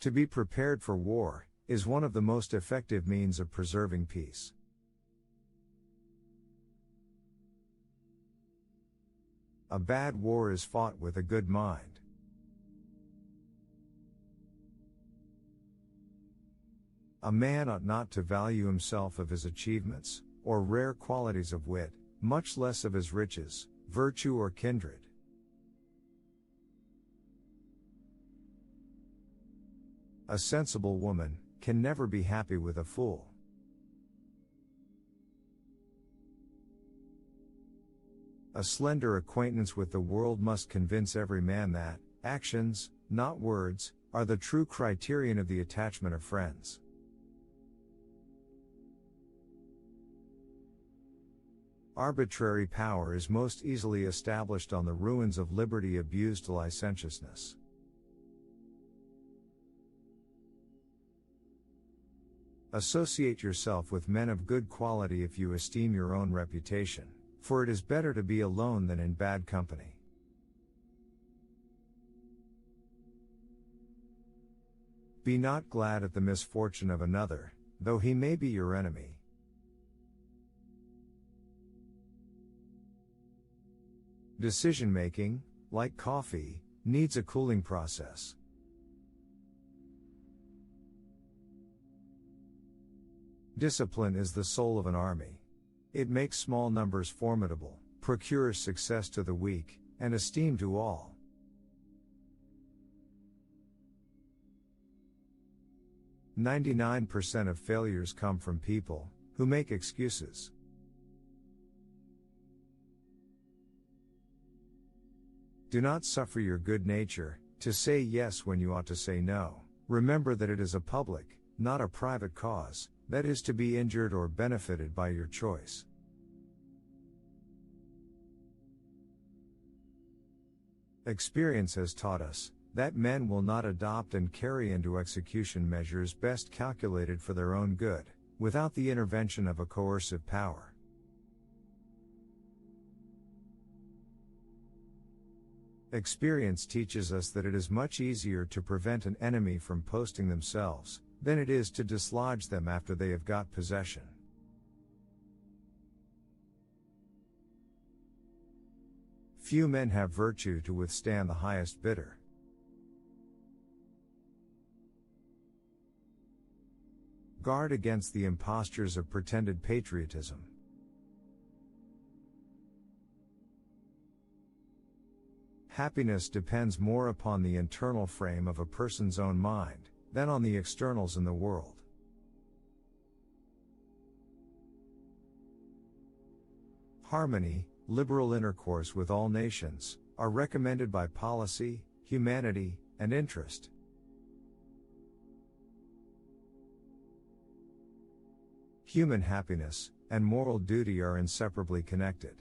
To be prepared for war is one of the most effective means of preserving peace. A bad war is fought with a good mind. A man ought not to value himself of his achievements, or rare qualities of wit, much less of his riches, virtue or kindred. A sensible woman can never be happy with a fool. A slender acquaintance with the world must convince every man that actions, not words, are the true criterion of the attachment of friends. Arbitrary power is most easily established on the ruins of liberty abused to licentiousness. Associate yourself with men of good quality if you esteem your own reputation, for it is better to be alone than in bad company. Be not glad at the misfortune of another, though he may be your enemy. Decision-making, like coffee, needs a cooling process. Discipline is the soul of an army. It makes small numbers formidable, procures success to the weak, and esteem to all. "99% of failures come from people who make excuses." Do not suffer your good nature to say yes when you ought to say no. Remember that it is a public, not a private cause, that is to be injured or benefited by your choice. Experience has taught us that men will not adopt and carry into execution measures best calculated for their own good, without the intervention of a coercive power. Experience teaches us that it is much easier to prevent an enemy from posting themselves, than it is to dislodge them after they have got possession. Few men have virtue to withstand the highest bidder. Guard against the impostures of pretended patriotism. Happiness depends more upon the internal frame of a person's own mind, than on the externals in the world. Harmony, liberal intercourse with all nations, are recommended by policy, humanity, and interest. Human happiness and moral duty are inseparably connected.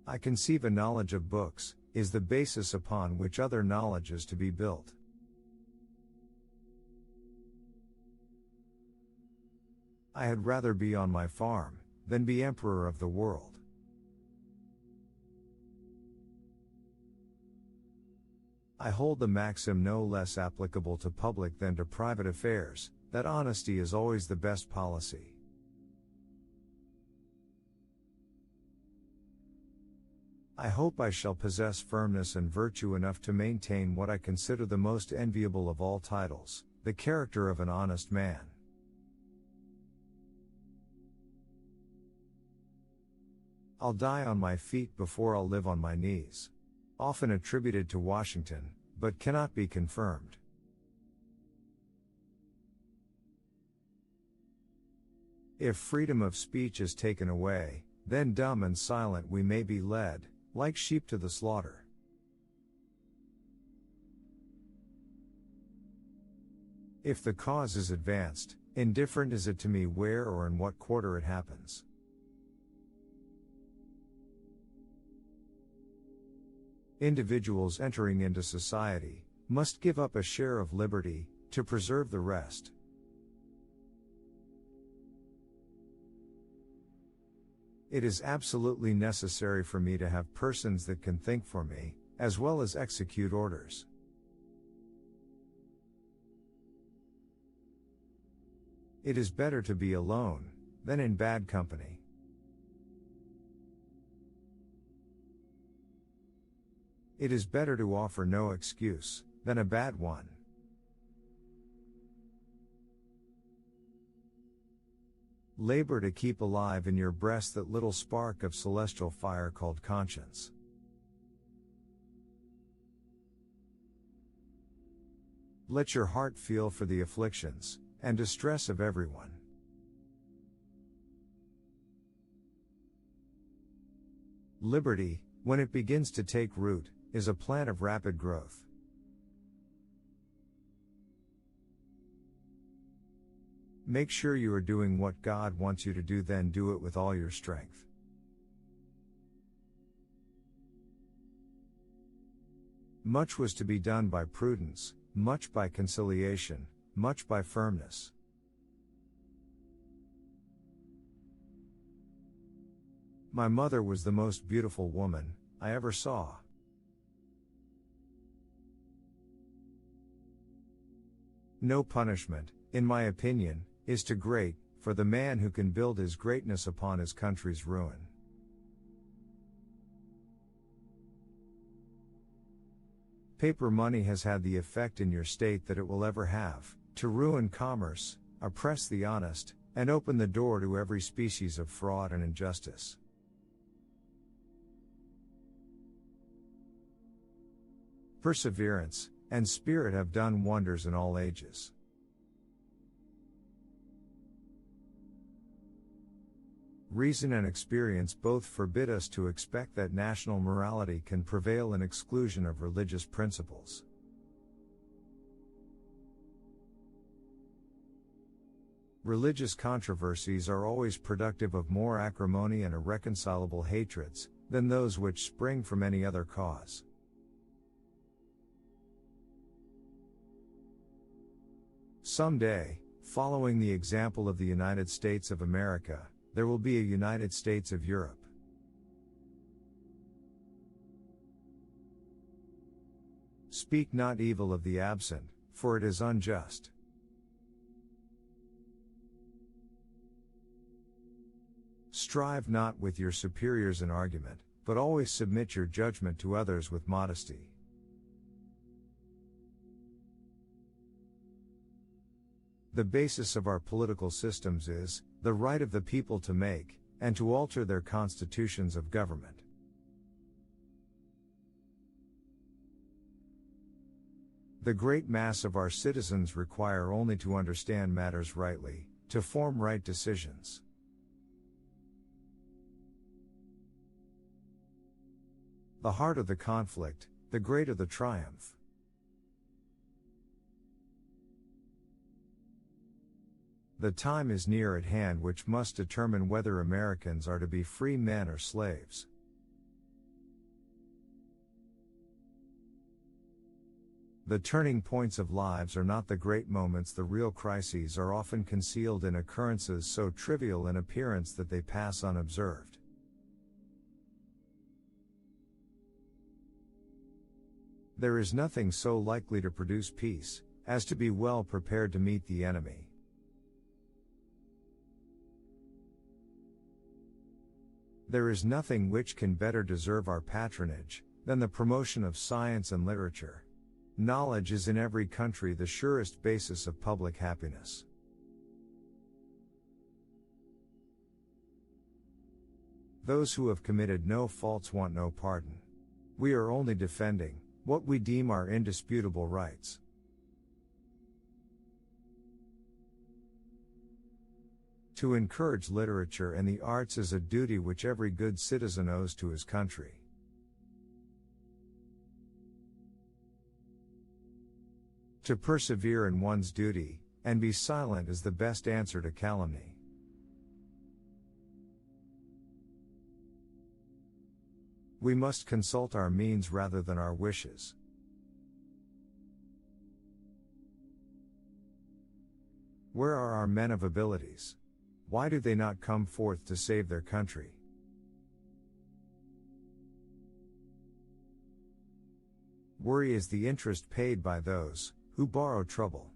I conceive a knowledge of books is the basis upon which other knowledge is to be built. I had rather be on my farm than be emperor of the world. I hold the maxim no less applicable to public than to private affairs, that honesty is always the best policy. I hope I shall possess firmness and virtue enough to maintain what I consider the most enviable of all titles, the character of an honest man. I'll die on my feet before I'll live on my knees. Often attributed to Washington, but cannot be confirmed. If freedom of speech is taken away, then dumb and silent we may be led, like sheep to the slaughter. If the cause is advanced, indifferent is it to me where or in what quarter it happens. Individuals entering into society must give up a share of liberty to preserve the rest. It is absolutely necessary for me to have persons that can think for me, as well as execute orders. It is better to be alone than in bad company. It is better to offer no excuse than a bad one. Labor to keep alive in your breast that little spark of celestial fire called conscience. Let your heart feel for the afflictions and distress of everyone. Liberty, when it begins to take root, is a plant of rapid growth. Make sure you are doing what God wants you to do, then do it with all your strength. Much was to be done by prudence, much by conciliation, much by firmness. My mother was the most beautiful woman I ever saw. No punishment, in my opinion, is too great for the man who can build his greatness upon his country's ruin. Paper money has had the effect in your state that it will ever have, to ruin commerce, oppress the honest, and open the door to every species of fraud and injustice. Perseverance and spirit have done wonders in all ages. Reason and experience both forbid us to expect that national morality can prevail in exclusion of religious principles. Religious controversies are always productive of more acrimony and irreconcilable hatreds than those which spring from any other cause. Someday, following the example of the United States of America, there will be a United States of Europe. Speak not evil of the absent, for it is unjust. Strive not with your superiors in argument, but always submit your judgment to others with modesty. The basis of our political systems is the right of the people to make and to alter their constitutions of government. The great mass of our citizens require only to understand matters rightly, to form right decisions. The heart of the conflict, the greater the triumph. The time is near at hand which must determine whether Americans are to be free men or slaves. The turning points of lives are not the great moments. The real crises are often concealed in occurrences so trivial in appearance that they pass unobserved. There is nothing so likely to produce peace as to be well prepared to meet the enemy. There is nothing which can better deserve our patronage than the promotion of science and literature. Knowledge is in every country the surest basis of public happiness. Those who have committed no faults want no pardon. We are only defending what we deem our indisputable rights. To encourage literature and the arts is a duty which every good citizen owes to his country. To persevere in one's duty, and be silent is the best answer to calumny. We must consult our means rather than our wishes. Where are our men of abilities? Why do they not come forth to save their country? worry is the interest paid by those who borrow trouble.